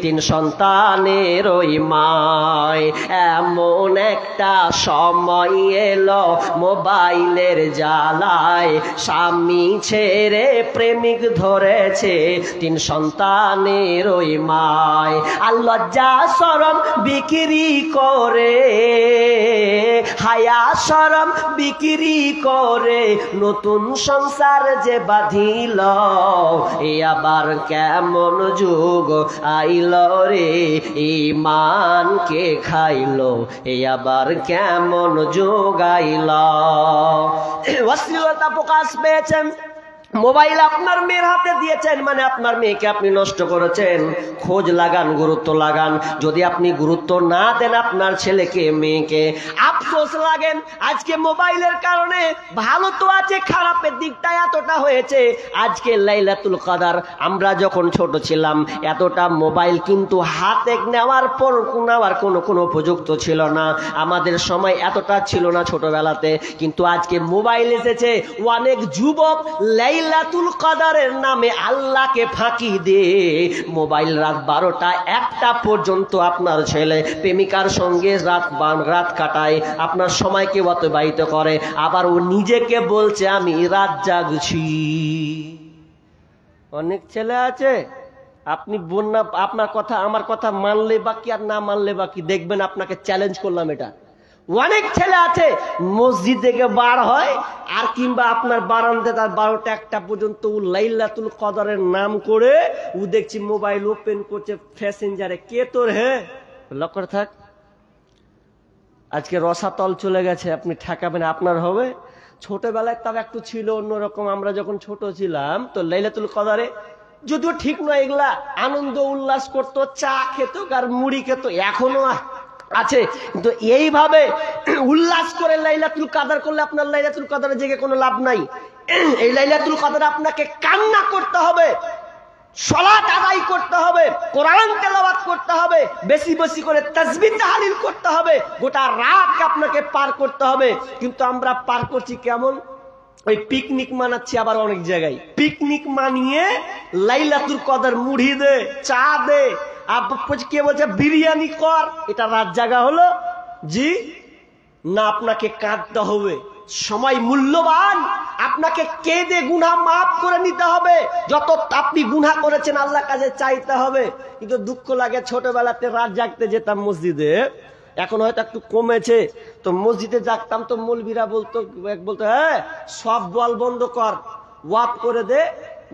তিন সন্তানের ওই মায়। এমন একটা সময় এলো মোবাইলের জ্বালায়, স্বামী ছেড়ে প্রেমিক ধরেছে তিন সন্তানের ওই মায়। আর লজ্জা শরম বিক্রি করে, হায়া শরম বিক্রি করে নতুন সংসার যে বাঁধিল, এ আবার কেমন যুগ আইল রে, ঈমানকে খাইলো, এ আবার কেমন যুগ আইল। অশ্লীলতা প্রকাশ পেয়েছেন, মোবাইল আপনার মেয়ের হাতে দিয়েছেন মানে আপনার মেয়েকে আপনি নষ্ট করেছেন। খোঁজ লাগান, গুরুত্ব লাগান। যদি আপনি গুরুত্ব না দেন আপনার ছেলেকে মেয়েকে, আফসোস লাগেন। আজকে মোবাইলের কারণে ভালো তো আছে, খারাপের দিকটা এতটা হয়েছে। আজকে লাইলাতুল কদর, আমরা যখন ছোট ছিলাম এতটা মোবাইল কিন্তু হাতে নেওয়ার পর নেওয়ার কোনো উপযুক্ত ছিল না। আমাদের সময় এতটা ছিল না ছোটবেলাতে, কিন্তু আজকে মোবাইল এসেছে। অনেক যুবক লাইলাতুল কদরের নামে আল্লাহকে ফাঁকি দিয়ে মোবাইল রাত 12টা 1টা পর্যন্ত আপনার ছেলে প্রেমিকার সঙ্গে রাত কাটায়, আপনার সময়কে অতিবাহিত করে। আবার ও নিজেকে বলছে আমি রাত জাগছি। অনেক ছেলে আছে, আপনি বন্যা আপনার কথা আমার কথা মানলে বাকি আর না মানলে বাকি, দেখবেন আপনাকে চ্যালেঞ্জ করলাম এটা। অনেক ছেলে আছে মসজিদ থেকে বার হয় আর কিংবা আপনার বারান্দে তার 12টা 1টা পর্যন্ত ও লাইলাতুল কদরের নাম করে ও দেখছি মোবাইল ওপেন করছে প্যাসেঞ্জারে। কে তোর হে লক্ষ্য থাক, আজকে রসাতল চলে গেছে, আপনি ঠেকাবেন আপনার হবে। ছোটবেলায় তাও একটু ছিল অন্যরকম। আমরা যখন ছোট ছিলাম তো লাইলাতুল কদরে যদিও ঠিক নয়, এগুলা আনন্দ উল্লাস করতো, চা খেত আর মুড়ি খেত, এখনো আছে। কিন্তু এইভাবে উল্লাস করে লাইলাতুল কদর করলে আপনার লাইলাতুল কদরে জেগে কোনো লাভ নাই। এই লাইলাতুল কদরে আপনাকে কান্না করতে হবে, সালাত আদায় করতে হবে, কোরআন তেলাওয়াত করতে হবে, বেশি বেশি করে তাসবিহ তাহলিল করতে হবে, গোটা রাত আপনাকে পার করতে হবে। কিন্তু আমরা পার করছি কেমন? ওই পিকনিক মানাচ্ছি। আবার অনেক জায়গায় পিকনিক মানিয়ে লাইলাতুল কদর মুড়ি দে, চা দে, কে বলছে বিরিয়ানি কর, এটা রাত জাগা হলো? জি না, আপনাকে কাঁদতে হবে। সময় মূল্যবান, আপনাকে কেঁদে গুনাহ মাফ করে নিতে হবে। যত আপনি গুনাহ করেছেন আল্লাহর কাছে চাইতে হবে। কিন্তু দুঃখ লাগে, ছোটবেলাতে রাত জাগতে যেতাম মসজিদে, এখন হয়তো একটু কমেছে। তো মসজিদে জাগতাম তো মৌলবীরা বলতো হ্যাঁ সব বল বন্ধ কর, ওয়াপ করে দে,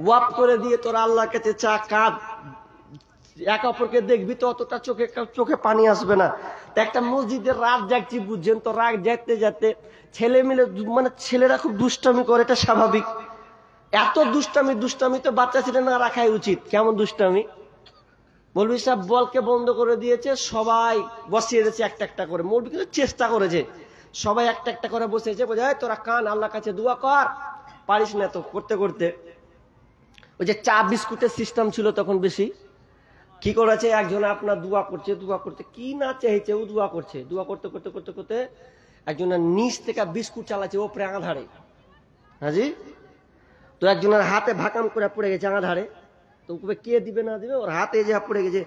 ওয়াপ করে দিয়ে তোর আল্লাহর কাছে চা, কাঁদ, এক অপরকে দেখবি তো অতটা চোখে পানি আসবে না। একটা মসজিদের রাত জাগছি, বুঝছেন তো, রাত জাগতে যাতে ছেলে মিলে মানে ছেলেরা খুব দুষ্টামি করে, এটা স্বাভাবিক। এত দুষ্টামি তো বাচ্চা ছেলে না রাখাই উচিত। কেমন দুষ্টামি? মৌলভী সাহেব বলকে বন্ধ করে দিয়েছে, সবাই বসিয়ে দিয়েছে একটা একটা করে। মৌলভী কিন্তু চেষ্টা করেছে, সবাই একটা একটা করে বসেছে, বোঝা তোরা কান আল্লাহর কাছে দোয়া কর, পারিস না তো। করতে করতে ওই যে চা বিস্কুটের সিস্টেম ছিল তখন বেশি, কি করেছে একজন আপনার দোয়া করছে কি না চাইছে, ও দোয়া করতে করতে একজনের নিচ থেকে বিস্কুট চালাচ্ছে ওপরে আধারে। হাজি তো একজনের হাতে ভাকাম করে পড়ে গেছে আধারে। তো কে দিবে না দিবে, ওর হাতে যে পড়ে গেছে,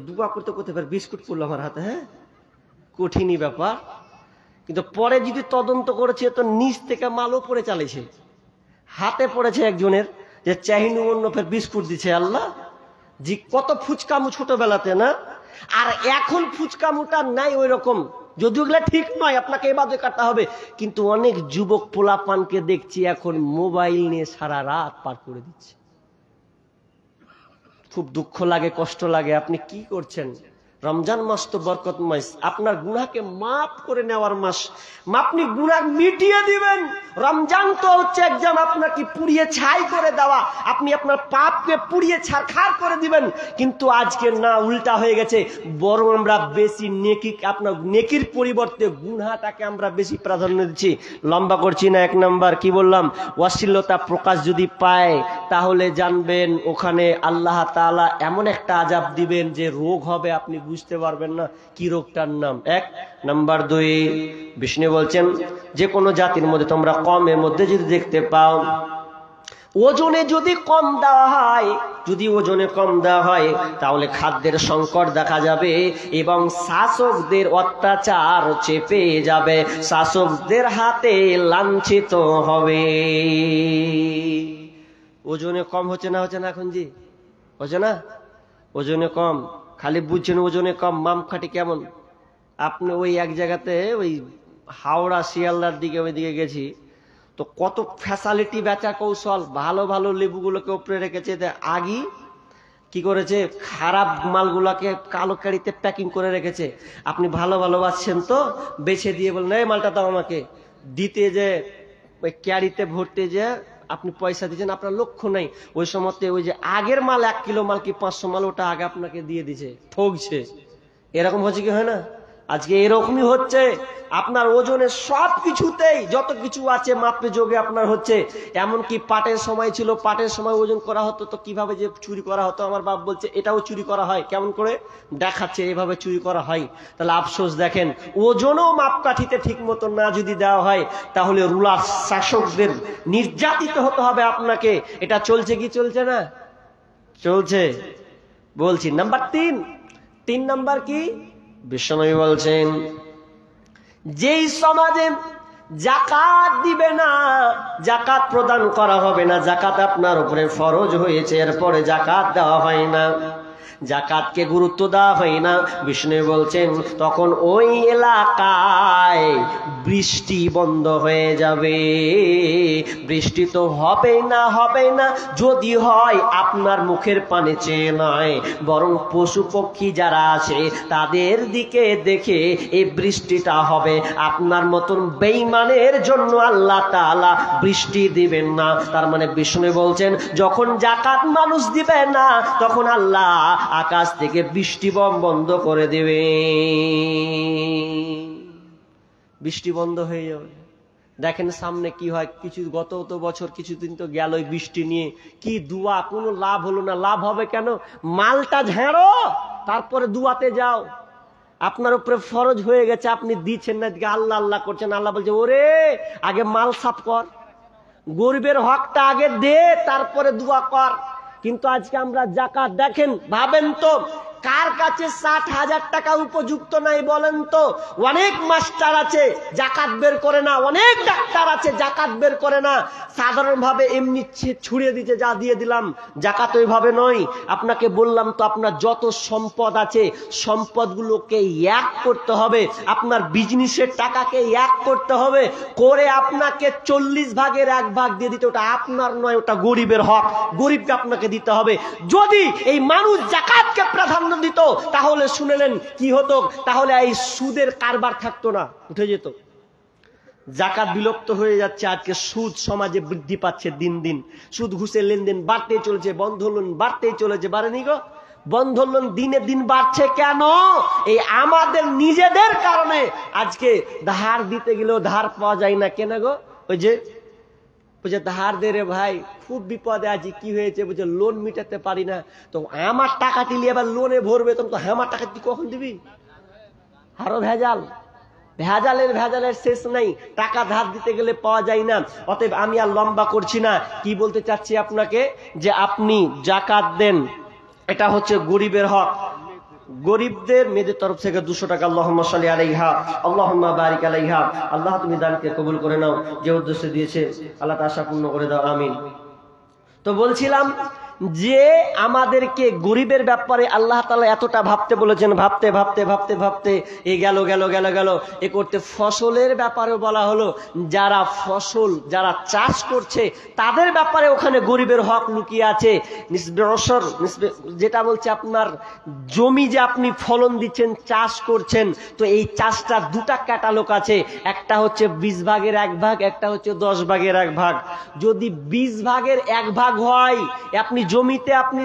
দোয়া করতে করতে বিস্কুট পড়লো আমার হাতে। হ্যাঁ, কঠিনই ব্যাপার। কিন্তু পরে যদি তদন্ত করেছে তো নিচ থেকে মাল ওপরে চালিয়েছে, হাতে পড়েছে একজনের, যে চাহিনু অন্য ফের বিস্কুট দিচ্ছে। আল্লাহ জি, কত ফুচকামু ছোটবেলাতে না, আর এখন ফুচকামুটা নাই ওই রকম। যদিও এগুলা ঠিক নয়, আপনাকে ইবাদত করতে হবে। কিন্তু অনেক যুবক পোলাপানকে দেখছি এখন মোবাইল নিয়ে সারা রাত পার করে দিচ্ছে। খুব দুঃখ লাগে, কষ্ট লাগে। আপনি কি করছেন? রমজান মাস তো বরকত মাস, আপনার গুনাহকে মাফ করে নেওয়ার মাস। আপনি গুনাহ মিটিয়ে দিবেন। রমজান তো হচ্ছে একদম আপনাকে পুড়িয়ে ছাই করে দেওয়া, আপনি আপনার পাপকে পুড়িয়ে ছারখার করে দিবেন। কিন্তু আজকে না, উল্টা হয়ে গেছে। বরং আমরা বেশি নেকি, আপনার নেকির পরিবর্তে গুনাহটাকে আমরা বেশি প্রাধান্য দিচ্ছি। লম্বা করছি না। 1 নাম্বার কি বললাম? অশ্লীলতা প্রকাশ যদি পায় তাহলে জানবেন ওখানে আল্লাহ তাআলা এমন একটা আযাব দিবেন যে রোগ হবে, আপনি বুঝতে পারবেন না কি রোগটার নাম। 1 নাম্বার 2 বিষ্ণু বলছেন যে কোনো জাতির মধ্যে তোমরা কমের মধ্যে যদি দেখতে পাও ওজনে যদি কম দেওয়া হয়, যদি ওজনে কম দেওয়া হয় তাহলে খাদ্যের সংকট দেখা যাবে এবং শাসকদের অত্যাচার চেপে যাবে, শাসকদের হাতে লাঞ্ছিত হবে। ওজনে কম হচ্ছে না এখন জি? হচ্ছে না? ওজনে কম, খালি বুঝছেন ওজনে কম, মামখাটি কেমন? আপনি ওই এক জায়গাতে ওই হাওড়া শিয়ালদার দিকে ওইদিকে গেছি, তো কত ফ্যাসিলিটি বেচা কৌশল, ভালো ভালো লেবুগুলোকে উপরে রেখেছে, আগি কি করেছে খারাপ মালগুলাকে কালো কারিতে প্যাকিং করে রেখেছে। আপনি ভালো ভালো বাচ্ছেন তো বেছে দিয়ে বলেন এই মালটা দাও আমাকে, দিতে যে ওই ক্যারিতে ভরতে যে আপনি পয়সা দিচ্ছেন আপনার লক্ষ্য নাই, ওই সময়তে ওই যে আগের মাল 1 কিলো মাল কি 500 মাল ওটা আগে আপনাকে দিয়ে দিছে, ঠকছে। এরকম হচ্ছে কি হয় না? আজকে এরকমই হচ্ছে। আপনার ওজনে সব কিছুতেই যত কিছু আছে মাপে যোগে আপনার হচ্ছে। এমনকি পাটের সময় ছিল, পাটের সময় ওজন করা হতো, তো কিভাবে যে চুরি করা হতো আমার বাপ বলছে এটাও চুরি করা হয়, কেমন করে দেখাচ্ছে এভাবে চুরি করা হয়। তাহলে আফসোস দেখেন, ওজনও মাপকাঠিতে ঠিক মতো না যদি দেওয়া হয় তাহলে রুলার শাসকদের নির্যাতিত হতে হবে আপনাকে। এটা চলছে কি চলছে না? চলছে। বলছি নাম্বার 3 নাম্বার কি? বিশ্বনবী বলছেন যেই সমাজে যাকাত দিবে না, যাকাত প্রদান করা হবে না, যাকাত আপনার উপরে ফরজ হয়েছে এরপরে যাকাত দেওয়া হয় না, যাকাতকে গুরুত্ব দেওয়া হয় না, বিষ্ণু বলছেন তখন ওই এলাকায় বৃষ্টি বন্ধ হয়ে যাবে। বৃষ্টি তো হবে না যদি হয় আপনার মুখের পানে চেয়ে নয়, বরং পশু পক্ষী যারা আছে তাদের দিকে দেখে এই বৃষ্টিটা হবে। আপনার মতন বেঈমানের জন্য আল্লাহ তাআলা বৃষ্টি দিবেন না। তার মানে বিষ্ণু বলছেন যখন যাকাত মানুষ দিবে না তখন আল্লাহ আকাশ থেকে বৃষ্টি বন্ধ করে দেবে, বৃষ্টি বন্ধ হয়ে যাবে। দেখেন সামনে কি হয়। গত বছর কিছুদিন তো গেল বৃষ্টি নিয়ে, কি দুয়া, কোনো লাভ হলো না। লাভ হবে কেন? মালটা ঝাড়ো তারপরে দুয়াতে যাও। আপনার উপরে ফরজ হয়ে গেছে, আপনি দিচ্ছেন না, আল্লাহ আল্লাহ করছেন। আল্লাহ বলছে ওরে আগে মাল সাফ কর, গরিবের হকটা আগে দে, তারপরে দুয়া কর। কিন্তু আজকে আমরা যাকাত দেখেন, ভাবেন তো কার কাছে 60,000 টাকা উপযুক্ত নাই বলেন তো? অনেক মাস্টার আছে যাকাত বের করে না, অনেক ডাক্তার আছে যাকাত বের করে না, সাধারণভাবে এমনি ছুড়িয়ে দিতে যা দিয়ে দিলাম। যাকাত ওইভাবে নয়। আপনাকে বললাম তো আপনার যত সম্পদ আছে সম্পদগুলোকে এক করতে হবে, আপনার বিজনেসের টাকাকে এক করতে হবে, করে আপনাকে 40 ভাগের 1 ভাগ দিয়ে দিতে, ওটা আপনার নয়, ওটা গরিবের হক, গরিবকে আপনাকে দিতে হবে। যদি এই মানুষ যাকাতকে প্রাধান্য দিত তাহলে শুনেলেন কি হতো? তাহলে এই সুদের কারবার থাকতো না, উঠে যেত। যাকাত বিলুপ্ত হয়ে যাচ্ছে। আজকে সুদ সমাজে বৃদ্ধি পাচ্ছে দিন দিন, সুদ ঘুষের লেনদেন বাড়তেই চলেছে, বন্ধন লোন বাড়তেই চলেছে। বাড়েনি গো? বন্ধন লোন দিনে দিন বাড়ছে কেন? এই আমাদের নিজেদের কারণে। আজকে ধার দিতে গেলেও ধার পাওয়া যায় না। কেন গো? ওই যে ধার দে রে ভাই, খুব বিপদে আছি। কি হয়েছে? বুঝে লোন মিটাতে পারি না। তো আমার টাকা দিলে এবার লোনে ভরবে, তো আমার টাকা তুই কখন দিবি? আরো ভেজাল, ভেজালের শেষ নাই। টাকা ধার দিতে গেলে পাওয়া যায় না। অতএব আমি আর লম্বা করছি না। কি বলতে চাচ্ছি আপনাকে, যে আপনি যাকাত দেন, এটা হচ্ছে গরিবের হক। গরিবদের মেয়েদের তরফ থেকে 200 টাকা, আল্লাহুম্মা সাল্লি আলাইহা আল্লাহুম্মা বারিক আলাইহা। আল্লাহ তুমি দানকে কবুল করে নাও, যে উদ্দেশ্যে দিয়েছে আল্লাহ তা আশা পূর্ণ করে দাও, আমিন। তো বলছিলাম যে আমাদেরকে গরিবের ব্যাপারে আল্লাহ তাআলা এতটা ভাবতে বলেছেন, ভাবতে ভাবতে ভাবতে ভাবতে এ গেল এ করতে ফসলের ব্যাপারে বলা হলো। যারা ফসল যারা চাষ করছে তাদের ব্যাপারে ওখানে গরিবের হক লুকিয়ে আছে। যেটা বলছে আপনার জমি যে আপনি ফলন দিচ্ছেন, চাষ করছেন, তো এই চাষটা 2টা ক্যাটালগ আছে। একটা হচ্ছে 20 ভাগের 1 ভাগ, একটা হচ্ছে 10 ভাগের 1 ভাগ। যদি 20 ভাগের 1 ভাগ হয়, আপনি জমিতে আপনি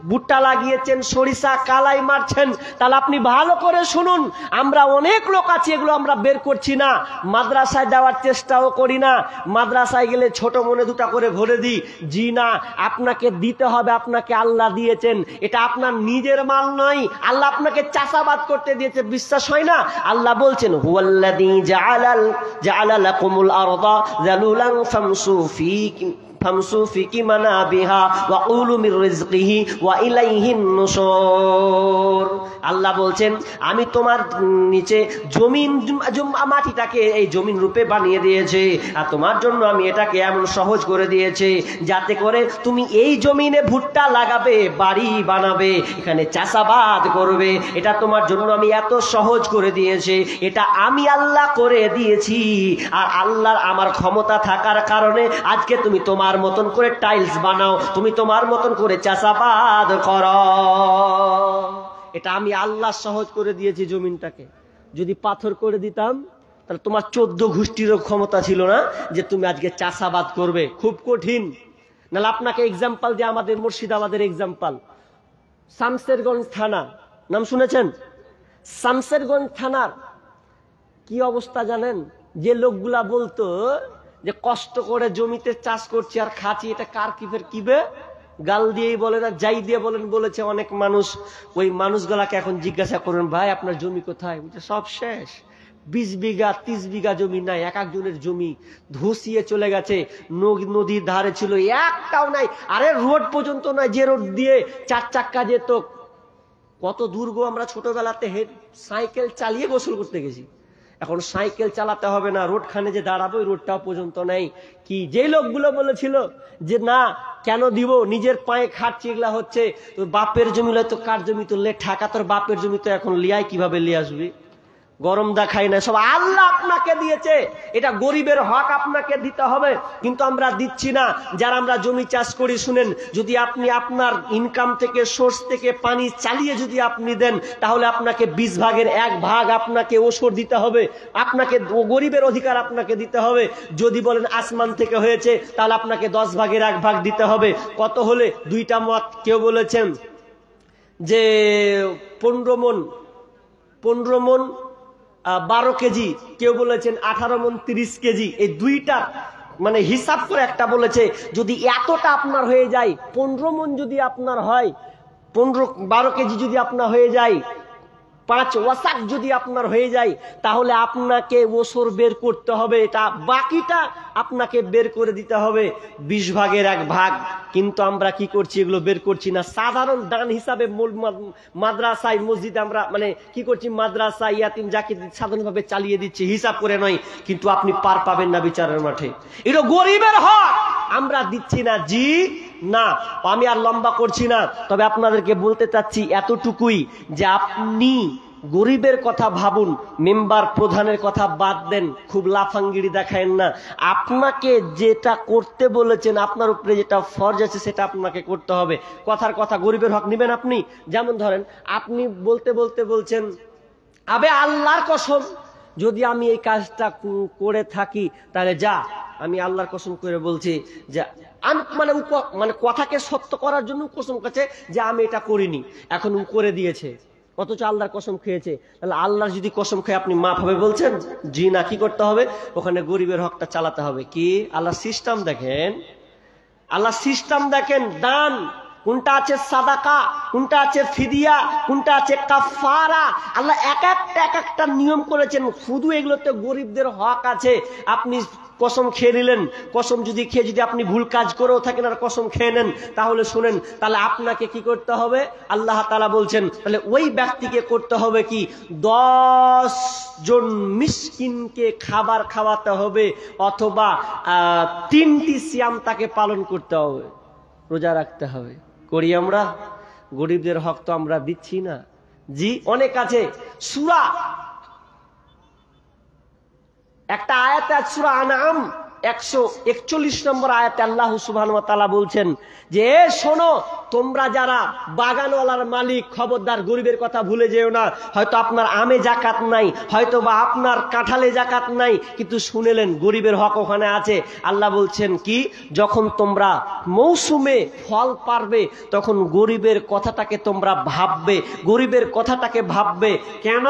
ভুট্টা লাগিয়েছেন, সরিষা কালাই মারছেন, তাহলে আপনি ভালো করে শুনুন। আমরা অনেক লোক আছি, এগুলো আমরা বের করছি না, মাদ্রাসায় দেওয়ার চেষ্টাও করি না। মাদ্রাসায় গেলে ছোট মনে 2টা করে ভরে দিই। জি না, আপনাকে দিতে হবে, আপনাকে আল্লাহ দিয়েছেন, এটা আপনার নিজের মাল নয়। আল্লাহ আপনাকে চাষাবাদ করতে দিয়েছে, বিশ্বাস হয় না? আল্লাহ বলছেন হুয়াল্লাযী জাআলা লাকুমুল আরদা যালুলান ফামশু ফামসু ফি মানাবিহা ওয়া কুলু মির রিজকিহি ওয়া ইলাইহিন নুশুর। আল্লাহ বলছেন আমি তোমার নিচে জমিন মাটিটাকে এই জমিন রূপে বানিয়ে দিয়েছি, আর তোমার জন্য আমি এটাকে এমন সহজ করে দিয়েছি যাতে করে তুমি এই জমিনে ভুট্টা লাগাবে, বাড়ি বানাবে, এখানে চাষাবাদ করবে, এটা তোমার জন্য আমি এত সহজ করে দিয়েছি। এটা আমি আল্লাহ করে দিয়েছি, আর আল্লাহর আমার ক্ষমতা থাকার কারণে আজকে তুমি তোমার মতন করে টাইলস বানাও, তুমি তোমার মতন করে চাষাবাদ করো। এটা আমি আল্লাহ সহজ করে দিয়েছি জমিনটাকে। যদি পাথর করে দিতাম তাহলে তোমার 14 গোষ্ঠীরও ক্ষমতা ছিল না যে তুমি আজকে চাষাবাদ করবে, খুব কঠিন। নাহলে আপনাকে এক্সাম্পল দিয়ে আমাদের মুর্শিদাবাদের এক্সাম্পল, শামসেরগঞ্জ থানা নাম শুনেছেন? শামসেরগঞ্জ থানার কি অবস্থা জানেন? যে লোকগুলা বলতো যে কষ্ট করে জমিতে চাষ করছি আর খাচ্ছি, এটা কার কিফের কিবে, গাল দিয়েই বলেন আর যাই দিয়ে বলেন, বলেছে অনেক মানুষ। ওই মানুষগুলাকে এখন জিজ্ঞাসা করবেন ভাই আপনার জমি কোথায়? সব শেষ, 20 বিঘা 30 বিঘা জমি নাই, এক একজনের জমি ধসিয়ে চলে গেছে। নদীর ধারে ছিল একটাও নাই, আরে রোড পর্যন্ত নাই, যে রোড দিয়ে 4 চাক্কা যেত। কত দুর্গ আমরা ছোটবেলাতে সাইকেল চালিয়ে গোসল করতে গেছি, এখন সাইকেল চালাতে হবে না, রোড খানে যে দাঁড়াবো ওই রোডটাও পর্যন্ত নাই। কি যে লোকগুলো বলেছিল যে না কেন দিব, নিজের পায়ে খাটছি, এগুলা হচ্ছে তোর বাপের জমি, তো কার জমি তো লে ঠাকা, তোর বাপের জমি তো এখন লিয়াই কিভাবে লিয়ে আসবি, গরম দেখাই না, সব আল্লাহ আপনাকে দিয়েছে, এটা গরিবের হক আপনাকে দিতে হবে, কিন্তু আমরা দিচ্ছি না। যারা আমরা জমি চাষ করি, শুনেন, যদি আপনি আপনার ইনকাম থেকে সোর্স থেকে পানি চালিয়ে যদি আপনি দেন, তাহলে আপনাকে 20 ভাগের 1 ভাগ আপনাকে ওসর দিতে হবে, আপনাকে গরিবের অধিকার আপনাকে দিতে হবে। যদি বলেন আসমান থেকে হয়েছে, তাহলে আপনাকে 10 ভাগের 1 ভাগ দিতে হবে। কত হলে? 2টা মত। কেউ বলেছেন যে 15 মন 12 কেজি, কেউ বলেছেন 18 মন 30 কেজি। এই 2টা মানে হিসাব করে একটা বলেছে যদি এতটা আপনার হয়ে যায়, 15 মন যদি আপনার হয়, 12 কেজি যদি আপনার হয়ে যায়, 5 ওয়াসাক যদি আপনার হয়ে যায়, তাহলে আপনাকে ওসর বের করতে হবে, এটা বাকিটা আপনাকে বের করে দিতে হবে 20 ভাগের 1 ভাগ। কিন্তু আমরা কি করছি? এগুলো বের করছি না। সাধারণ দান হিসাবে মাদ্রাসায় মসজিদে আমরা মানে কি করছি, মাদ্রাসা ইয়াতিম যাকে সাধারণভাবে চালিয়ে দিচ্ছি, হিসাব করে নয়। কিন্তু আপনি পার পাবেন না বিচারের মাঠে, এটা গরিবের হক, আমরা দিচ্ছি না। জি না, আমি আর লম্বা করছি না, তবে আপনাদেরকে বলতে চাচ্ছি এতটুকুই যে আপনি গরিবের কথা ভাবুন, মেম্বার প্রধানের কথা বাদ দেন, খুব লাফাঙ্গিরি দেখায়েন না। আপনাকে যেটা করতে বলেছেন, আপনার উপরে যেটা ফরজ আছে সেটা আপনাকে করতে হবে। কথার কথা গরিবের হক নেবেন আপনি? যেমন ধরেন আপনি বলতে বলতে বলছেন আবে আল্লাহর কসম যদি আমি এই কাজটা করে থাকি তাহলে যা, আমি আল্লাহর কসম করে বলছি যে আমি মানে কথাকে সত্য করার জন্য কসম করছে যে আমি এটা করিনি, এখন ও করে দিয়েছে, অথচ আল্লাহর কসম খেয়েছে। তাহলে আল্লাহর যদি কসম খেয়ে আপনি মাফ হবে বলছেন? জি না। কি করতে হবে? ওখানে গরিবের হকটা চালাতে হবে। কি আল্লাহ সিস্টেম দেখেন, আল্লাহ সিস্টেম দেখেন। দান কোনটা আছে, সাদাকা কোনটা আছে, ফিদিয়া কোনটা আছে, কাফারা। আল্লাহ এক একটা নিয়ম করেছেন, শুধু এগুলোতে গরিবদের হক আছে। আপনি কসম খেয়ে নিলেন, কসম যদি খেয়ে যদি আপনি ভুল কাজ করেও থাকেন আর কসম খেয়ে নেন, তাহলে শুনেন, তাহলে আপনাকে কি করতে হবে? আল্লাহ তাআলা বলছেন তাহলে ওই ব্যক্তিকে করতে হবে কি, 10 জন মিসকিনকে খাবার খাওয়াতে হবে, অথবা 3টি সিয়াম তাকে পালন করতে হবে, রোজা রাখতে হবে। করি আমরা? গরিবদের হক তো আমরা দিচ্ছি না। জি অনেক আছে। সূরা একটা আয়াতে সূরা আনআম 141 নম্বর আয়াতে আল্লাহ সুবহানাহু ওয়া তাআলা বলছেন যে শোনো, তোমরা যারা বাগানওয়ালার মালিক, খবরদার গরিবের কথা ভুলে যেও না। হয়তো আপনার আমে জাকাত নাই, হয়তো বা আপনার কাঁঠালে জাকাত নাই, কিন্তু শুনেলেন গরিবের হক ওখানে আছে। আল্লাহ বলছেন কি, যখন তোমরা মৌসুমে ফল পারবে তখন গরিবের কথাটাকে তোমরা ভাববে, গরিবের কথাটাকে ভাববে। কেন?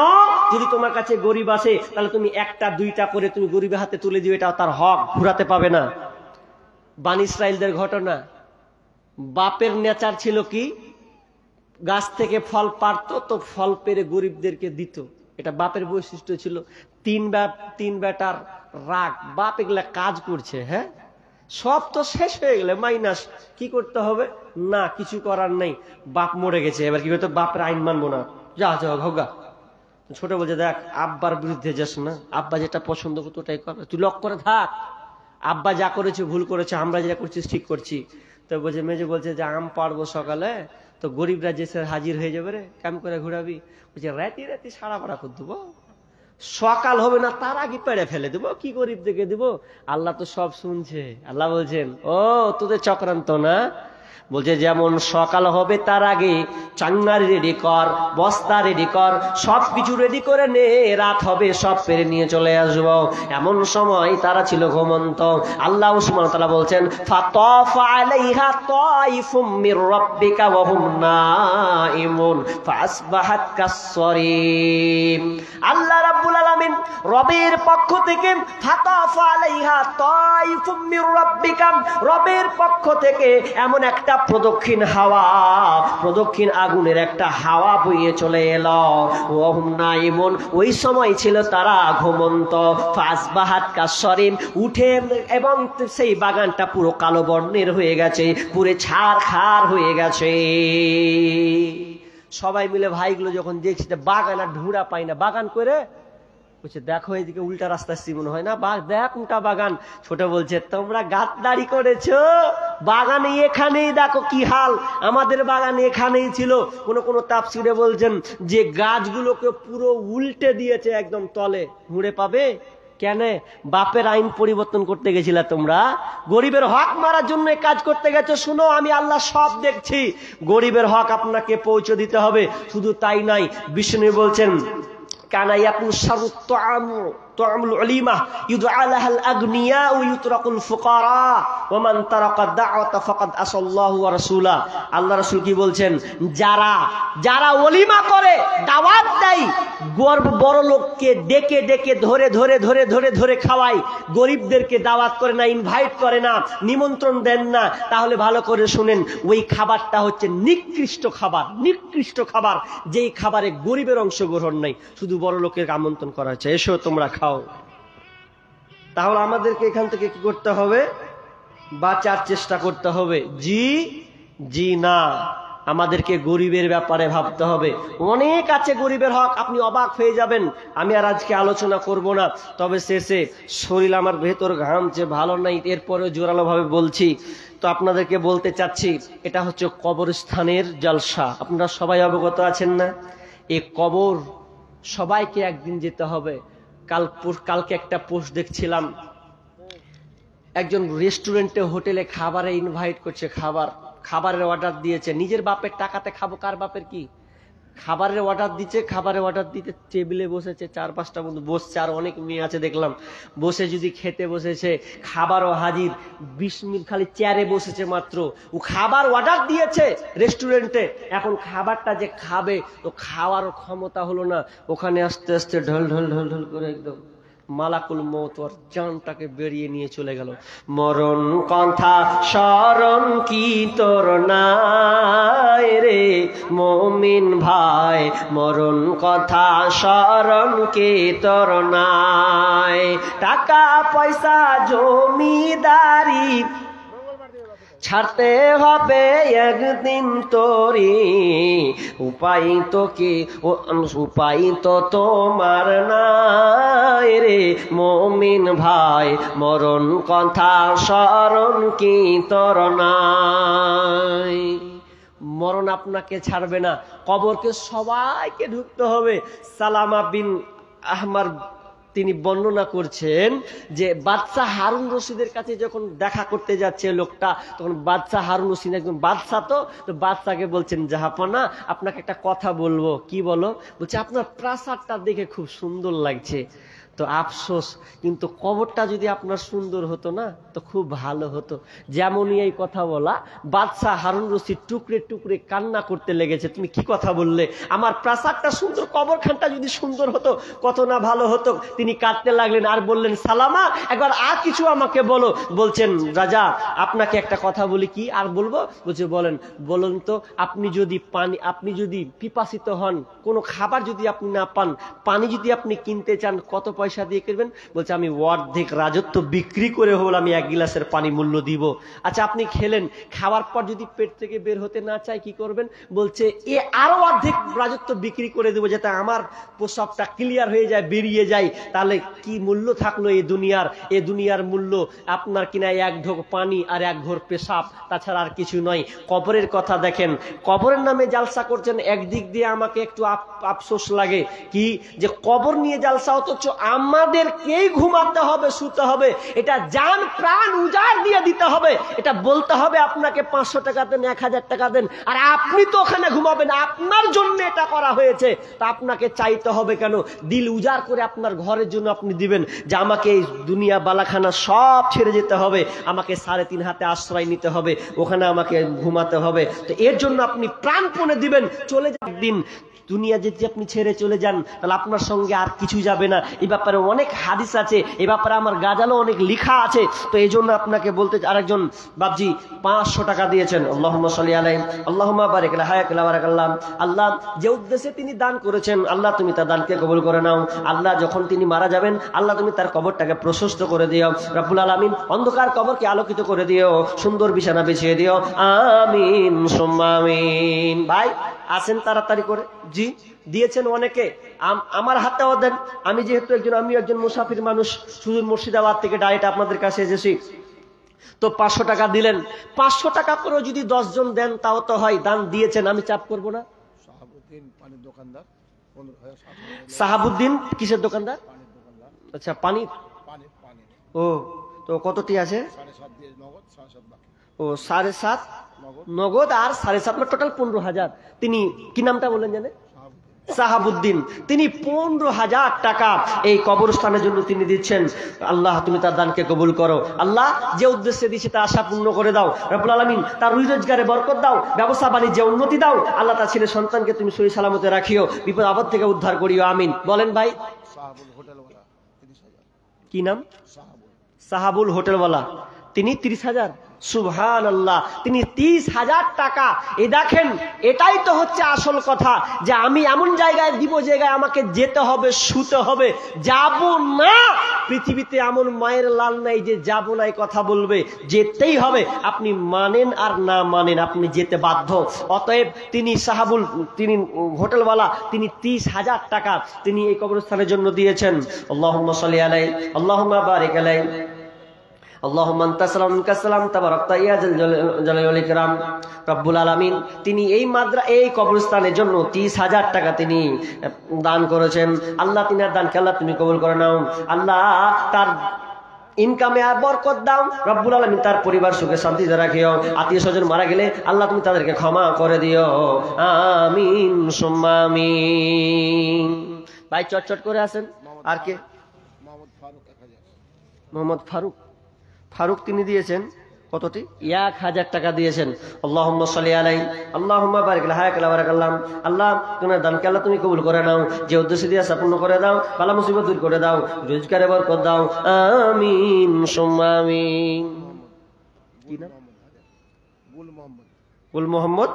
যদি তোমার কাছে গরিব আসে তাহলে তুমি 1টা 2টা করে তুমি গরিবের হাতে তুলে দিও, এটা তার হক, ঘুরাতে পাবে না। বনী ইসরাইলদের ঘটনা, বাপের নেচার ছিল কি, গাছ থেকে ফল পারতো তো ফল পেরে গরিবদেরকে দিত, এটা বাপের বৈশিষ্ট্য ছিল। 3 বেটার রাগ, বাপ এগুলা কাজ করছে, হ্যাঁ সব তো শেষ হয়ে গেলে মাইনাস, কি করতে হবে? না কিছু করার নেই, বাপ মরে গেছে, এবার কি করতে? বাপের আইন মানবো না, যা যা হোগা। ছোট বলছে দেখ আব্বার বিরুদ্ধে যাস না, আব্বা যেটা পছন্দ করতো ওটাই কর, তুই লক করে থাক, আব্বা যা করেছে ভুল করেছে, আমরা যেটা করছিস ঠিক করছি। তো বলছে মেজে বলছে যে আম পারবো সকালে, তো গরিবরা যে হাজির হয়ে যাবে রে, কেমন করে ঘুরাবি? বলছে রাতি রাতি সারা পাড়া করে দেবো, সকাল হবে না তার আগে পেড়ে ফেলে দেবো, কি গরিব দেখে দেবো? আল্লাহ তো সব শুনছে। আল্লাহ বলছেন ও তোদের চক্রান্ত না, বলছে যেমন সকাল হবে তার আগে চাঙ্গারি রেডি কর, বস্তা রেডি কর, সবকিছু রেডি করে নে, রাত হবে সব পেরে নিয়ে চলে আসবো। এমন সময় তারা ছিল ঘুমন্ত। আল্লাহ সুবহানাহু ওয়া তাআলা বলছেন ফাতাফা আলাইহা তাইফুম মির রাব্বিকা ওয়া হুম নাইমুন ফাসবাহাত কাসসরিম। আল্লাহ রাব্বুল আলামিন রবের পক্ষ থেকে ফাতাফা আলাইহা তাইফুম মির রাব্বিকা, রবের পক্ষ থেকে এমন একটা প্রদক্ষিণ হাওয়া, প্রদক্ষিণ আগুনের একটা হাওয়া বইয়ে চলে এলো। ওহুম নাইমুন, ওই সময় ছিল তারা ঘুমন্ত। ফাসবাহাত কাসসরিম, উঠে এবং সেই বাগানটা পুরো কালো বর্ণের হয়ে গেছে, পুরো ছারখার হয়ে গেছে। সবাই মিলে ভাইগুলো যখন দেখছে বাগান আর ঢুঁড়া পাই না, বাগান করে বলছে দেখো এদিকে উল্টা রাস্তা মনে হয় না, দেখ উল্টা বাগান। ছোট বলছে তোমরা গাদ্দারি করেছো, বাগানে এখানেই দেখো কি হাল, আমাদের বাগানে এখানেই ছিল। কোন তাফসীরে বলছেন যে গাছগুলোকে পুরো উল্টে দিয়েছে একদম তলে, হুঁড়ে পাবে কেন? বাপের আইন পরিবর্তন করতে গেছিলা তোমরা, গরিবের হক মারার জন্য কাজ করতে গেছো। শুনো আমি আল্লাহ সব দেখছি, গরিবের হক আপনাকে পৌঁছে দিতে হবে। শুধু তাই নাই, বিষ্ণু বলছেন কানা ইয়াকুন শাররু তুআমুল উলিমা ইউদআ লাহাল আগনিয়া ওয়া ইউতরাকুল ফুকারা ওয়া মান তারাকা দাওয়াতা ফাকাদ আসাল্লাহু ওয়া রাসূলা। আল্লাহ রাসূল কি বলছেন? যারা ওলিমা করে, দাওয়াত দেয়, বড় লোককে ডেকে ডেকে ধরে ধরে ধরে ধরে ধরে খাওয়ায়, গরিবদেরকে দাওয়াত করে না, ইনভাইট করে না, নিমন্ত্রণ দেন না, তাহলে ভালো করে শুনেন ওই খাবারটা হচ্ছে নিকৃষ্ট খাবার, নিকৃষ্ট খাবার, যেই খাবারে গরিবের অংশগ্রহণ নাই, শুধু বড় লোকের আমন্ত্রণ করা হচ্ছে এসো তোমরা খাও। তাহলে আমাদেরকে এখান থেকে কি করতে হবে? বাঁচার চেষ্টা করতে হবে। জি না, আমাদেরকে গরিবের ব্যাপারে ভাবতে হবে। অনেক আছে গরিবের হক, আপনি অবাক হয়ে যাবেন। আমি আর আজকে আলোচনা করব না, তবে শেষে শরীর আমার ভেতর ঘামছে, ভালো নাই, এরপরেও জোরালো ভাবে বলছি। তো আপনাদেরকে বলতে চাচ্ছি, এটা হচ্ছে কবরস্থানের জলসা। আপনারা সবাই অবগত আছেন না? এই কবর সবাইকে একদিন যেতে হবে। কালকে একটা পোস্ট দেখছিলাম, একজন রেস্টুরেন্টে হোটেলে খাবারে ইনভাইট করছে, খাবারের অর্ডার দিয়েছে, নিজের বাপের টাকাতে খাবো, কার বাপের কি, খাবারের অর্ডার দিচ্ছে, খাবারের অর্ডার দিতে টেবিলে বসেছে 4-5টা বন্ধু বসছে, আর অনেক মেয়ে আছে দেখলাম বসে, যদি খেতে বসেছে, খাবারও হাজির, 20 মিনিট খালি চেয়ারে বসেছে মাত্র, ও খাবার অর্ডার দিয়েছে রেস্টুরেন্টে, এখন খাবারটা যে খাবে তো খাওয়ারও ক্ষমতা হলো না, ওখানে আস্তে আস্তে ঢল ঢল ঢল ঢল করে একদম মালাকুল মউত ওর জানটাকে বেরিয়ে নিয়ে চলে গেল। মরণ কথা স্মরণ কি তোর নাই রে মুমিন ভাই, মরণ কথা স্মরণ কি তোর নাই, টাকা পয়সা জমিদারি ছাড়তে হবে একদিন তোরি, উপায় তো তোমার নাই রে মুমিন ভাই, মরণ কথা স্মরণ কি তোর নাই। মরণ আপনাকে ছাড়বে না, কবরকে সবাইকে ঢুকতে হবে। সালামা বিন আহমার তিনি বর্ণনা করছেন যে বাদশাহ হারুন রশিদের কাছে যখন দেখা করতে যাচ্ছে লোকটা, তখন বাদশাহ হারুন রশিদ একজন বাদশাহ, তো বাদশাকে বলছেন জাহাপনা আপনাকে একটা কথা বলবো। কি বলো? বলছে আপনার প্রাসাদটা দেখে খুব সুন্দর লাগছে, তো আফসোস কিন্তু কবরটা যদি আপনার সুন্দর হতো না তো খুব ভালো হতো। যেমনই এই কথা বলা, বাদশাহ হারুন রশিদ টুকরে টুকরে কান্না করতে লেগেছে। তুমি কি কথা বললে? আমার প্রাসাদটা সুন্দর, কবরখানটা যদি সুন্দর হতো কত না ভালো হতো। তিনি কাঁদতে লাগলেন আর বললেন সালামা একবার আর কিছু আমাকে বলো। বলছেন রাজা আপনাকে একটা কথা বলি। কি আর বলবো? বলছে বলুন তো, আপনি যদি পিপাসিত হন, কোনো খাবার যদি আপনি না পান, পানি যদি আপনি কিনতে চান, কত পয়সা পয়সা দিয়ে করবেন? বলছে আমি অর্ধেক রাজত্ব বিক্রি করে হল আমি 1 গিলাসের পানি মূল্য দিব। আচ্ছা আপনি খেলেন, খাওয়ার পর যদি পেট থেকে বের হতে না চায় কি করবেন? বলছে এ আরো অর্ধেক রাজত্ব বিক্রি করে দেবো যাতে আমার প্রসবটা ক্লিয়ার হয়ে যায়, বেরিয়ে যায়। তাহলে কি মূল্য থাকলো এই দুনিয়ার? এ দুনিয়ার মূল্য আপনার কিনা 1 ঢোক পানি আর 1 ঘোর পেশাব, তাছাড়া আর কিছু নয়। কবরের কথা দেখেন, কবরের নামে জালসা করছেন। একদিক দিয়ে আমাকে একটু আফসোস লাগে কি যে কবর নিয়ে জালসা, অথচ আমাদেরকেই ঘুমাতে হবে, শুতে হবে, এটা জান প্রাণ উজাড় দিয়ে দিতে হবে। এটা বলতে হবে আপনাকে 500 টাকা দেন, 1000 টাকা দেন, আর আপনি তো ওখানে ঘুমাবেন, আপনার জন্য এটা করা হয়েছে। তা আপনাকে চাইতে হবে কেন? দিল উজাড় করে আপনার ঘরের জন্য আপনি দিবেন যে আমাকে এই দুনিয়া বালাখানা সব ছেড়ে যেতে হবে, আমাকে 3.5 হাতে আশ্রয় নিতে হবে, ওখানে আমাকে ঘুমাতে হবে। তো এর জন্য আপনি প্রাণপণে দিবেন। চলে যান দিন দুনিয়া যদি আপনি ছেড়ে চলে যান তাহলে আপনার সঙ্গে আর কিছু যাবে না। এই ব্যাপারে অনেক হাদিস আছে, এই ব্যাপারে আমার গাজালো অনেক লেখা আছে। তো এই জন্য আপনাকে বলতে, আরেকজন বাবজি 500 টাকা দিয়েছেন, আল্লাহুম্মা সাল্লি আলাইহি আল্লাহুম্মা বারিক লা হায়াকা বারাকাল্লাহ। আল্লাহ যে উদ্দেশ্যে তিনি দান করেছেন, আল্লাহ তুমি তার দানকে কবুল করে নাও। আল্লাহ যখন তিনি মারা যাবেন, আল্লাহ তুমি তার কবরটাকে প্রশস্ত করে দিও রব্বুল আলামিন। অন্ধকার কবরকে আলোকিত করে দিও, সুন্দর বিছানা বিছিয়ে দিও, আমিন সুম্মা আমিন। ভাই আসেন তাড়াতাড়ি করে। জি দিয়েছেন অনেকে, আমার হাতেও দেন। আমি যেহেতু আমি একজন মুসাফির মানুষ, সুদূর মুর্শিদাবাদ থেকে ডাইরেক্ট আপনাদের কাছে এসেছি, তো 500 টাকা দিলেন। 500 টাকা করে যদি 10 জন দেন তাও তো হয়। দান দিয়েছেন, আমি চাপ করব না। সাহাবুদ্দিন কিসের দোকানদার? আচ্ছা পানি। ও তো কতটি আছে? ও 7.5 নগদ আর 7.5, টোটাল 15,000। তিনি কি নামটা বললেন জানেন? সাহাবুদ্দিন। তিনি 15,000 টাকা এই কবরস্থানের জন্য তিনি দিচ্ছেন। আল্লাহ তুমি তার দানকে কবুল করো। আল্লাহ যে উদ্দেশ্যে দিচ্ছে তা আশা পূর্ণ করে দাও রব্বুল আলামিন। তার রুজি রোজগারে বরকত দাও, ব্যবসা বাণিজ্যে উন্নতি দাও। আল্লাহ তার ছেলে সন্তানকে তুমি সহি সালামতে রাখিও, বিপদ আপদ থেকে উদ্ধার করিও, আমিন। বলেন ভাই কি নাম? সাহাবুল হোটেলওয়ালা। তিনি 30,000। সুবহানাল্লাহ, তিনি 30,000 টাকা। এই দেখেন, এটাই তো হচ্ছে আসল কথা, যে আমি এমন জায়গায় দিব, জায়গায় আমাকে যেতে হবে, শুতে হবে, যাব না। পৃথিবীতে এমন মায়ের লাল নাই যে যাব নাই কথা বলবে, যেতেই হবে। আপনি মানেন আর না মানেন, আপনি যেতে বাধ্য। অতএব তিনি সাহাবুল, তিনি হোটেলওয়ালা, তিনি 30,000 টাকা তিনি এই কবরস্থানের জন্য দিয়েছেন। আল্লাহুম্মা সাল্লি আলাইহি আল্লাহুম্মা বারিক আলাইহি আল্লাহুম্মা আনতা সালাম মিনকা সালাম তাবারাকতা ইয়া জালালি ওয়াল ইকরাম। রব্বুল আলামিন তিনি এই কবরস্থানের জন্য 30,000 টাকা তিনি দান করেছেন। আল্লাহ তিনার দানকে আল্লাহ তুমি কবুল করে নাও। আল্লাহ তার ইনকামে আর বরকত দাও রব্বুল আলামিন। তার পরিবার সুখে শান্তিতে রাখিও। আত্মীয় স্বজন মারা গেলে আল্লাহ তুমি তাদেরকে ক্ষমা করে দিও, আমিন সুম্মা আমিন। ভাই চটচট করে আসেন। আর কে? মোহাম্মদ ফারুক তিনি দিয়েছেন কতটি? 1000 টাকা দিয়েছেন। আল্লাহুম্মা সাল্লি আলাইহি আল্লাহুম্মা বারিক লা হায়াকা বারাকাল্লাহ। আল্লাহ তোমার দানকে আল্লাহ তুমি কবুল করে নাও, যে উদ্দেশ্য দিয়ে পূর্ণ করে দাও, বালা মুসিবত দূর করে দাও, রোজগারে বরকত দাও, আমিন সুম্মা আমিন। কি নাম? গুল মোহাম্মদ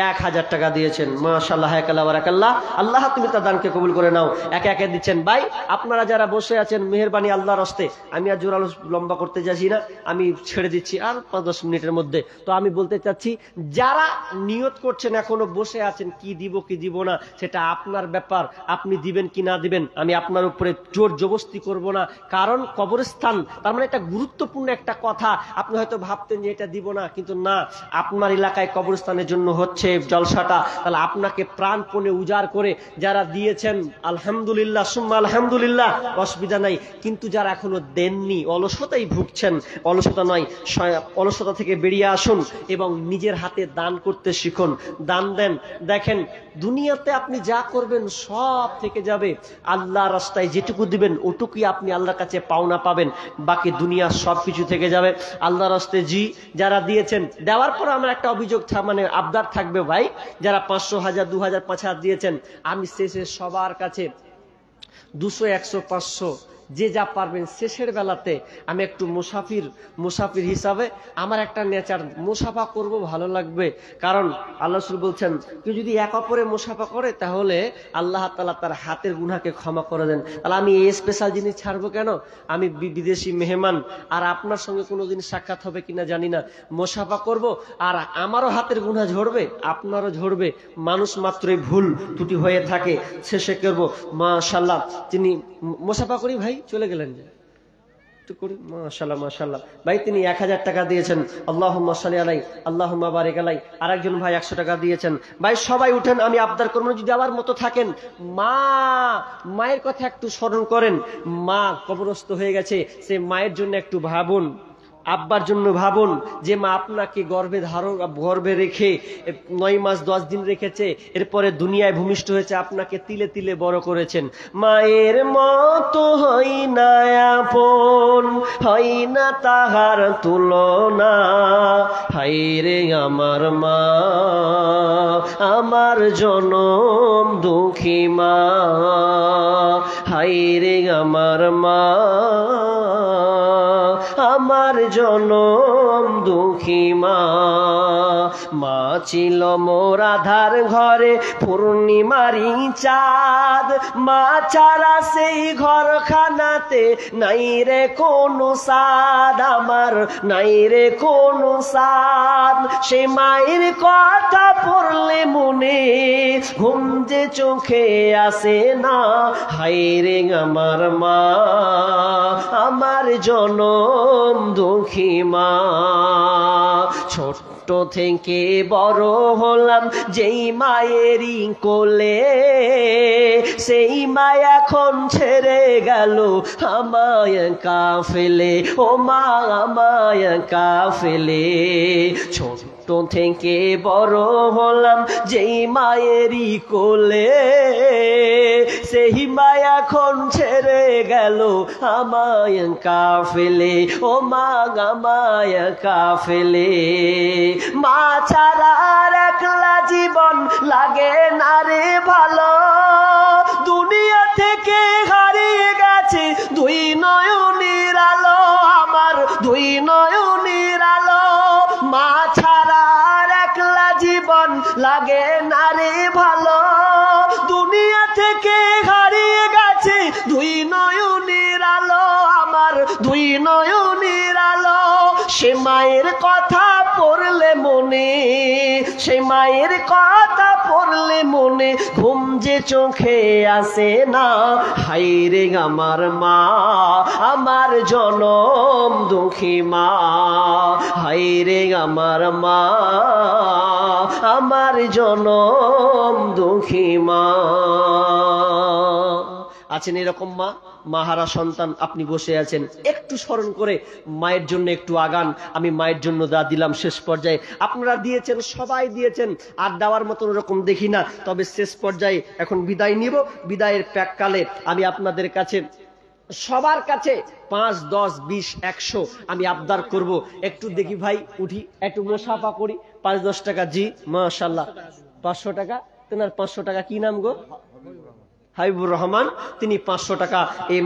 1000 টাকা দিয়েছেন। মাশাআল্লাহ হায়াকাল্লাহ বারাকাল্লাহ। আল্লাহ তুমি তার দানকে কবুল করে নাও। একে একে দিচ্ছেন। ভাই আপনারা যারা বসে আছেন, মেহেরবানি আল্লাহর হস্তে, আমি আর জোরালো লম্বা করতে যাচ্ছি না, আমি ছেড়ে দিচ্ছি আর 5-10 মিনিটের মধ্যে। তো আমি বলতে চাচ্ছি, যারা নিয়ত করছেন এখনো বসে আছেন, কি দিব কি দিব না সেটা আপনার ব্যাপার, আপনি দিবেন কি না দিবেন আমি আপনার উপরে জোর জবরদস্তি করব না। কারণ কবরস্থান তার মানে একটা গুরুত্বপূর্ণ একটা কথা। আপনি হয়তো ভাবতেন যে এটা দিব না, কিন্তু না, আপনার এলাকায় কবরস্থানের জন্য হচ্ছে জলসাটা, তাহলে আপনাকে প্রাণপণে উজাড় করে যারা দিয়েছেন আলহামদুলিল্লাহ সুম্মা আলহামদুলিল্লাহ, অসুবিধা নাই। কিন্তু যারা এখনো দেননি, অলসতাই ভুগছেন, অলসতা নয়, অলসতা থেকে বেরিয়ে আসুন এবং নিজের হাতে দান করতে শিখুন। দান দেন। দেখেন দুনিয়াতে আপনি যা করবেন সব থেকে যাবে, আল্লাহ রাস্তায় যেটুকু দিবেন ওটুকুই আপনি আল্লাহর কাছে পাওনা পাবেন, বাকি দুনিয়া সব কিছু থেকে যাবে। আল্লাহ রাস্তায় যারা দিয়েছেন, দেওয়ার পর আমার একটা অভিযোগ মানে আবদার থাকবে ভাই, যারা 500, 1000, 2000, 5000 দিয়েছেন, আমি শেষে সবার কাছে 200, 100, 500 যে যা পারবেন শেষের বেলাতে আমি একটু মুসাফির হিসাবে আমার একটা নেচার মুসাফা করব, ভালো লাগবে। কারণ আল্লাহ রাসূল বলছেন কেউ যদি এক অপরে মুসাফা করে তাহলে আল্লাহ তাআলা তার হাতের গুনাহকে ক্ষমা করে দেন। তাহলে আমি এই স্পেশাল জিনিস ছাড়বো কেন? আমি বিদেশি মেহমান, আর আপনার সঙ্গে কোনোদিন সাক্ষাৎ হবে কিনা জানি না, মুসাফা করব আর আমারও হাতের গুনাহ ঝরবে, আপনারও ঝরবে। মানুষ মাত্রই ভুল ত্রুটি হয়ে থাকে, শেষে করবো মাশাআল্লাহ। তিনি মুসাফা করি ভাই, চলে গেলেন যে একটু করি মাশাআল্লাহ মাশাআল্লাহ। ভাই তিনি 1000 টাকা দিয়েছেন, আল্লাহুম্মা সাল্লি আলাই আল্লাহুম্মা বারিক আলাই। আরেকজন ভাই 100 টাকা দিয়েছেন। ভাই সবাই উঠেন, আমি আবদার করব যদি আমার মতো থাকেন, মায়ের কথা একটু স্মরণ করেন। মা কবরস্থ হয়ে গেছে, সে মায়ের জন্য একটু ভাবুন, আব্বার জন্য ভাবুন যে মা আপনাকে গর্ভে রেখে 9 মাস 10 দিন রেখেছে, এরপরে দুনিয়ায় ভূমিষ্ঠ হয়েছে, আপনাকে তিলে তিলে বড় করেছেন। মায়ের মতো হয় না আপন, হয় না তাহার তুলনা, হায়রে আমার মা, আমার জনম দুঃখী মা, হায়রে আমার মা, আমার জনম দুঃখী মা। মা ছিল মোর আধার ঘরে পূর্ণিমারি চাঁদ, মা ছাড়া সেই ঘরখানাতে নাই রে কোনো সাদ, আমার নাই রে কোনো সাদ। সে মায়ের কথা পড়লে মনে ঘুম যে চোখে আসে না, হায়রে আমার মা, আমার জনম দুঃখী মা। ছোট্ট থেকে বড় হলাম যেই মায়েরই কোলে, সেই মা এখন ছেড়ে গেল আমায় কাফেলে, ও মা আমায় কাফেলে। ছোট্ট থেকে বড় হলাম যেই মায়েরই কোলে, সেই মা এখন ছেড়ে গেল আমায় কাফেলে, ও মা আমায় কাফেলে। মা ছাড়া একলা জীবন লাগে না রে ভালো, দুনিয়া থেকে হারিয়ে গেছে দুই নয়নের আলো, আমার দুই নয়নের আলো। মা ছাড়া একলা জীবন লাগে না রে ভালো, দুনিয়া থেকে হারিয়ে গেছে দুই নয়নের আলো, আমার দুই নয়নের আলো। সে মায়ের কথা পড়লে মনে, সে মায়ের কথা পড়লে মনে ঘুম যে চোখে আসে না, হায়রে আমার মা, আমার জনম দুঃখী মা, হায়রে আমার মা, আমার জনম দুঃখী মা। আছেন এরকম মা, মাহারা সন্তান, আপনি বসে আছেন, একটু স্মরণ করে মায়ের জন্য একটু আগান। আমি মায়ের জন্য যা দিলাম শেষ পর্যায়ে, আপনারা দিয়েছেন, সবাই দিয়েছেন, আর দেওয়ার মতন ওরকম দেখি না। তবে শেষ পর্যায়ে এখন বিদায় নিব। বিদায়ের প্যাককালে আমি আপনাদের কাছে, সবার কাছে 5, 10, 20, 100 আমি আবদার করব। একটু দেখি ভাই উঠি, একটু মুসাফা করি। 5-10 টাকা, জি মাশাআল্লাহ। 500 টাকা, তেনার 500 টাকা, কি নাম গো? হাবিবুর রহমান। তিনি 500 টাকা এই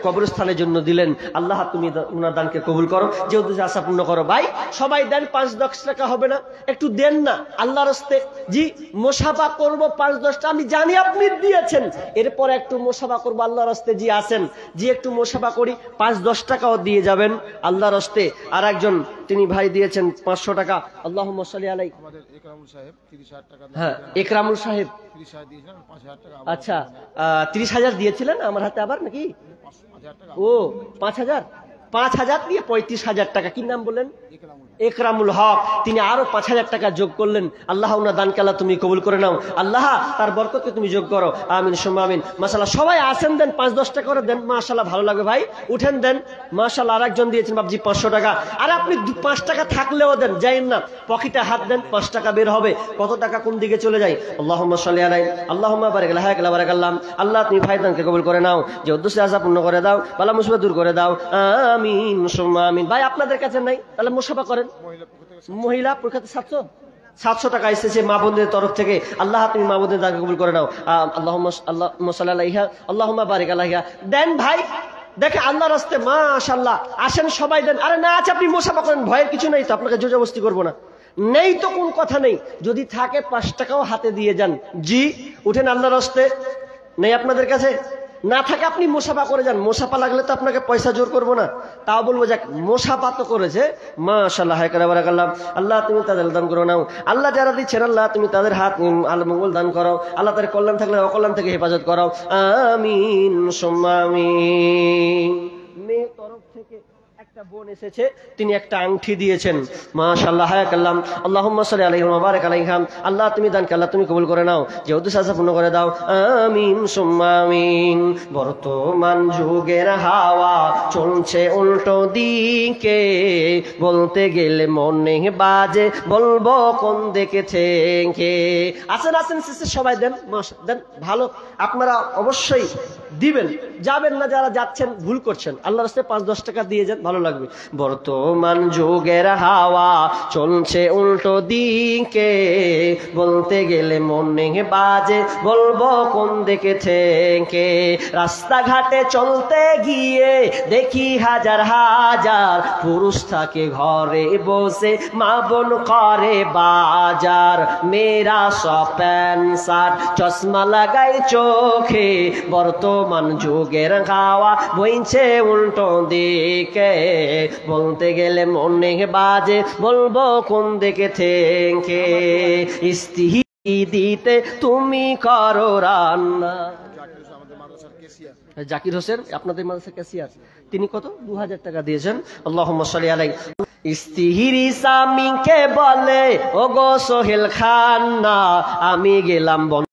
কবরস্থানের জন্য দিলেন। আল্লাহ তুমি উনার দানকে কবুল করো, যে উদ্দেশ্যে আশা পূর্ণ করো। ভাই সবাই দেন, 5-10 টাকা হবে না? একটু দেন না আল্লাহর রাস্তে। জি মুসাফা করব 5-10টা, আমি জানি আপনি দিয়েছেন, এরপর একটু মুসাফা করবো আল্লাহর রাস্তে। জি আসেন, জি একটু মুসাফা করি, 5-10 টাকাও দিয়ে যাবেন আল্লাহর রাস্তে। আর একজন তিনি ভাই দিয়েছেন 500 টাকা, আল্লাহুম্মা সাল্লি আলাই। আমাদের একরামুল সাহেব 30,000 টাকা। হ্যাঁ একরামুল সাহেব, 30,000 দিয়েছিলেন, 5,000 টাকা। আচ্ছা 30,000 দিয়েছিলেন আমার হাতে আবার নাকি? 5,000 টাকা। ও 5,000 দিয়ে 35,000 টাকা। কি নাম বললেন? একরামুল হক। তিনি আরো 5,000 টাকা যোগ করলেন। আল্লাহ উনার দানকে আল্লাহ তুমি কবুল করে নাও, আল্লাহ তার বরকতকে তুমি যোগ করো, আমিন সুম্মা আমিন। মাশাআল্লাহ সবাই আসেন, দেন 5-10 টাকা করে দেন, মাশাআল্লাহ ভালো লাগবে ভাই। উঠেন দেন, মাশাআল্লাহ। আরেকজন দিয়েছেন বাবজি 500 টাকা। আর আপনি 5 টাকা থাকলেও দেন, যাইন না, পকেটে হাত দেন, 5 টাকা বের হবে। কত টাকা কোন দিকে চলে যায়? আল্লাহুম্মা সাল্লি আলাই আল্লাহুম্মা বারিক আলাই হায়াক বারাক আল্লাহ। আল্লাহ তুমি ভাই দানকে কবুল করে নাও, যে উদ্দেশ্যে আশা পূর্ণ করে দাও, বালা মুসিবত দূর করে দাও, আমিন সুম্মা আমিন। ভাই আপনাদের কাছে নাই, তাহলে মুসাফা করেন। মহিলা প্রখ্যাত 700 700 টাকা এসেছে মা বোনদের তরফ থেকে। আল্লাহ তুমি মা বোনদের দান কবুল করে নাও। আল্লাহুম্মা বারিক আলাইহা। দেন ভাই, দেখে আল্লাহর রাস্তায় মাশাআল্লাহ, আসেন সবাই দেন। আরে না আছে, আপনি মুসাফা করেন, ভয়ের কিছু নেই তো, আপনাকে জোরজবস্তি করবো না। নেই তো কোন কথা নেই, যদি থাকে 5 টাকাও হাতে দিয়ে যান। জি উঠেন আল্লাহর রাস্তায়, নেই আপনাদের কাছে? না থাকে আপনি মুসাফা করে যান। মুসাফা লাগলে তো আপনাকে পয়সা জোর করবো না, তাও বলবো যাক মুসাফা তো করেছে, মাশাআল্লাহ হায় করে বারাকাল্লাহ। আল্লাহ তুমি তাদের দান করো নাও। আল্লাহ যারা দিচ্ছেন আল্লাহ তুমি তাদের হাত আল্লাহ মঙ্গল দান করো। আল্লাহ তাদের কল্যাণ থাকলে অকল্যাণ থেকে হেফাজত করো। আমিন সুম্মা আমিন। মেয়ের তরফ থেকে একটা বোন এসেছে, তিনি একটা আংটি দিয়েছেন, মাশাআল্লাহ হায়াকাল্লাহ। আল্লাহুম্মা সাল্লি আলাইহি ওয়া বারিক আলাইহা। আল্লাহ তুমি দানকে আল্লাহ তুমি কবুল করে নাও, যে উদ্দেশ্য পূর্ণ করে দাও। আমিন সুম্মা আমিন। বর্তমান যুগের হাওয়া চলছে উল্টো দিকে, বলতে গেলে মনে বাজে বলবো কোন দিকে থেকে। আসেন আসেন সিস্টার সবাই দেন, দেন ভালো, আপনারা অবশ্যই দিবেন, যাবেন না যারা যাচ্ছেন ভুল করছেন। আল্লাহর রাস্তায় 5-10 টাকা দিয়ে যান, ভালো লাগবে। বর্তমান যুগের হাওয়া চলছে উল্টো দিকে, বলতে গেলে মনে বাজে বলবো কোন দিকে থেকে। রাস্তাঘাটে চলতে গিয়ে দেখি হাজার হাজার পুরুষ থাকে ঘরে বসে, মা বোন করে বাজার। মেয়েরা সব প্যান্ট শার্ট চশমা লাগাই চোখে, বর্তমান যুগের হাওয়া বইছে উল্টো দিকে, বলতে গেলে মনে বাজে বলবো কোন দিকে থেকে। স্ত্রী দিতে তুমি করো রান্না। আমাদের মাদ্রাসার কেসিয়ার। জাকির হোসেন আপনাদের মাদ্রাসার ক্যাশিয়ার, তিনি কত 2000 টাকা দিয়েছেন। আল্লাহুম্মা সাল্লি আলাইহি। স্ত্রী স্বামীকে বলে ওগো সোহেল খান না, আমি গেলাম